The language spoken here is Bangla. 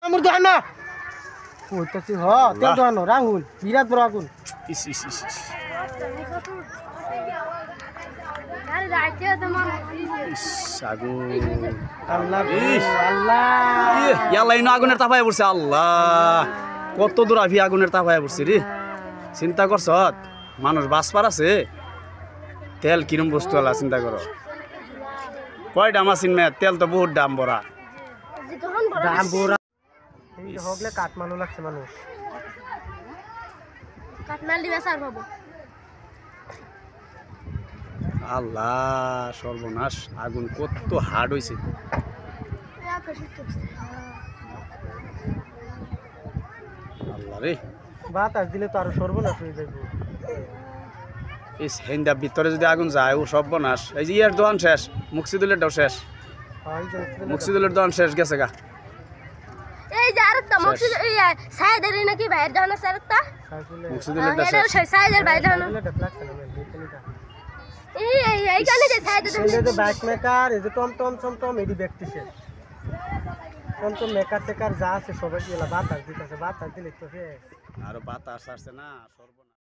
আমার দোকান না কইতাছি হ তেল দোকান রাহুল বিরাট বড় আগুন ইস ইস ইস ইস। ইস, আগুন আল্লাহ ইস। আল্লাহ ইয়াল্লা ইনো আগুনের তাপায় পড়ছে আল্লাহ কত দূর আভি আগুনের তাপায় পড়ছে রে চিন্তা করছ মানুষ বাঁচবার আছে তেল কিরম বস্তু আলা চিন্তা করো কয়টা মাসিন মে তেল তো বহুত দাম বড়া দাম বড় এই হগলে কাটমানো লাগছে মানুষ কাটমাল দিবে স্যার বাবু আল্লাহ সর্বনাশ আগুন কত হার্ড হইছে আল্লাহ রে বাতাস দিলে তো আরো সর্বনাশ হয়ে যাবে এই হেন্দা ভিতরে যদি আগুন যায় ও সর্বনাশ এই যে ইয়ার দোকান শেষ মুকসিদুলের দাও শেষ মুকসিদুলের দোকান শেষ গেছে গা এই যে আরেকটা মকসিদ এই সাইদের নাকি বাইরে জানা আছে আরেকটা মুকসিদুলের দাও এটা শেষ সাইদের বাইরে জানা এই কানে যে সাইদের এই যে বাইক মেকার এই যে টম এডি ব্যক্তি শেষ টম মেকার টেকার যা আছে সবাই এলা বাতাস দিতেছে বাতাস দিলে তো শেষ আর বাতাস আসছে না সর্বনাশ